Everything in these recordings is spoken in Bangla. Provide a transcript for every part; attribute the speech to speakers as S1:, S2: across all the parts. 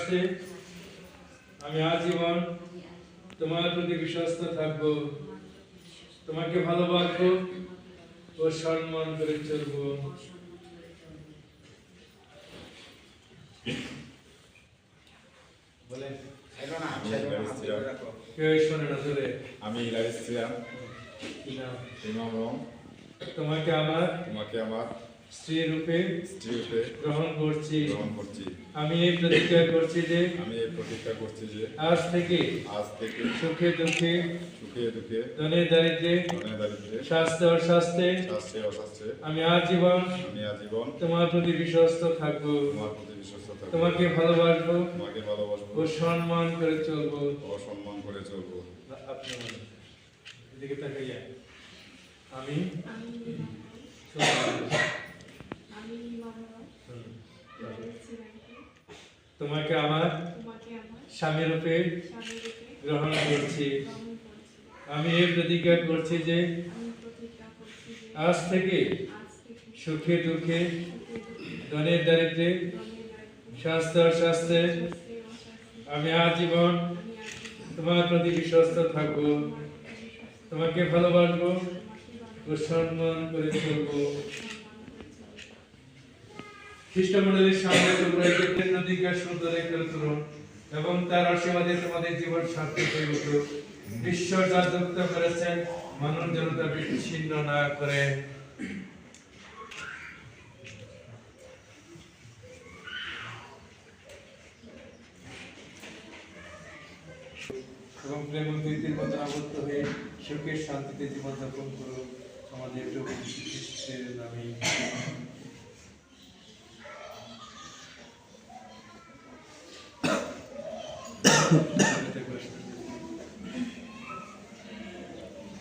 S1: শাস্তে আমি আজীবন তোমার প্রতি বিশ্বস্ত থাকবো, তোমাকে ভালোবাসবো ও সম্মান করে চলবো। আমি তোমাকে আমার স্ত্রী রূপে গ্রহণ করছি। আমি এই প্রতিজ্ঞা করছি যে আজ থেকে সুখে দুঃখে ধনে দারিদ্রে স্বাস্থ্য অস্বাস্থ্যে আমি আজীবন তোমার প্রতি বিশ্বস্ত থাকবো, তোমাকে ভালোবাসবো ও সম্মান করে চলবো। এদিকে তাকাইয়া আমি তোমাকে আমার স্বামী রূপে গ্রহণ করছি। আমি এই প্রতিজ্ঞা করছি যে আজ থেকে সুখে দুঃখে ধনে দারিদ্রে স্বাস্থ্য অস্বাস্থ্যে আমি আজীবন তোমার প্রতি বিশ্বস্ত থাকবো, তোমাকে ভালোবাসবো ও সম্মান করে চলবো। খ্রিস্টমণ্ডলীর সামনে তোমরা প্রতিজ্ঞা সুন্দর করুন এবং তার আশীর্বাদে তোমাদের জীবন সার্থক হয়ে উঠুক। ঈশ্বর যা যুক্ত করেছেন মানব জনতা বিচ্ছিন্ন না করে। এবং প্রেম প্রীতির মধ্যে আবদ্ধ হয়ে সুখের শান্তিতে জীবনযাপন করো আমাদের প্রভু যীশু খ্রিস্টের নামে।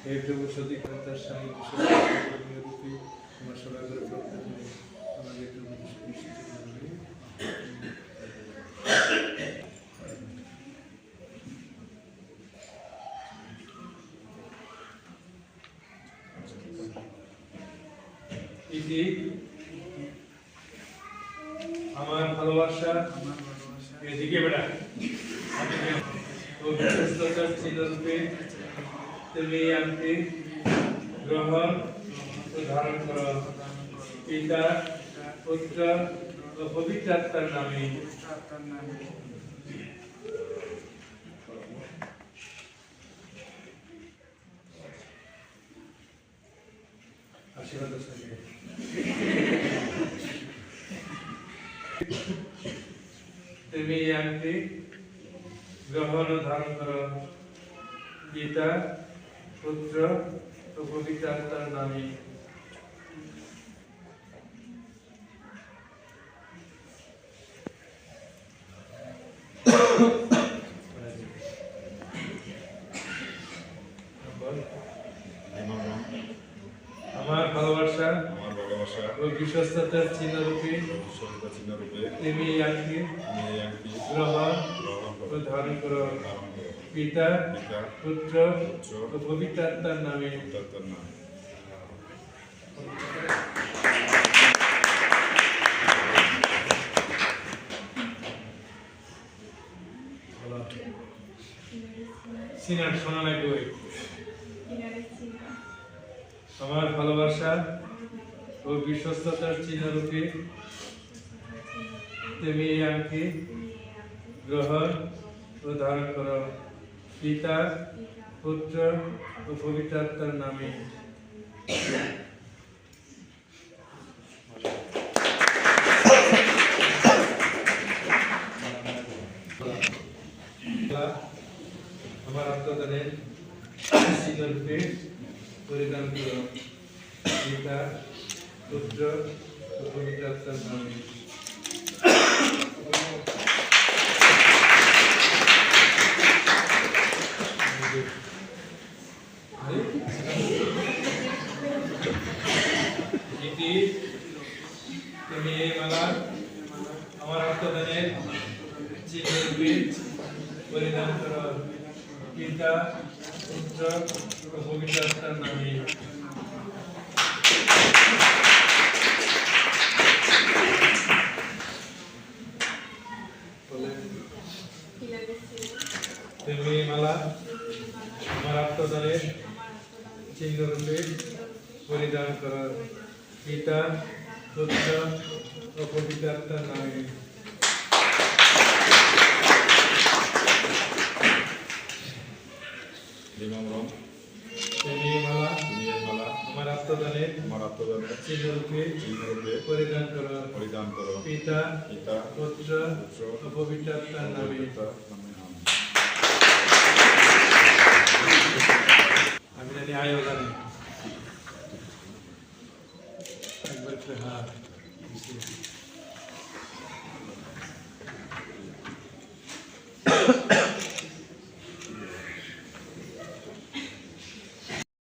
S1: হে প্রভু সত্যিকার স্বামী রূপে তোমার সবাই করে প্রত্যেক আমাদের প্রভু যীশু খ্রিস্টের নামে। ইতি আমার ভালোবাসা এদিকে বেড়া চিহ্নরূপে তুমি আমাকে গ্রহণ ও ধারণ করো, পিতা পুত্র ও পবিত্র আত্মার নামে। আশীর্বাদ তুমি আমাকে গ্রহণ ও ধারণ করো, পিতা পুত্র ও পবিত্র আত্মার নামে। আমার ভালোবাসা ও বিশ্বস্ততার চিহ্নরূপে তুমি আমাকে গ্রহণ ও ধারণ করো, পিতা পুত্র ও পবিত্র আত্মার নামে। সিনার শোনা লাগবে। আমার ভালোবাসা ও বিশ্বস্ততার চিহ্নরূপে তুমি আমাকে গ্রহণ ও ধারণ করো, পিতা পুত্র ও পবিত্র আত্মার নামে। আমার আত্মদানের চিহ্নরূপে পরিধান করো, পিতা পুত্র ও পবিত্র আত্মার নামে। তুমি এই মালা আমার আত্মদানের চিহ্নরূপে পরিধান করো, পিতা পুত্র ও পবিত্র আত্মার নামে। তুমি এই মালা আমার আত্মদানের চিহ্নরূপে পরিধান করো। পিতা, পুত্র ও পবিত্র আত্মার নামে। তুমি এই মালা আমার আত্মদানের চিহ্নরূপে পরিধান করো। পিতা, পুত্র ও পবিত্র আত্মার নামে। আমি জানি আয়ও জানি একবার করে হাত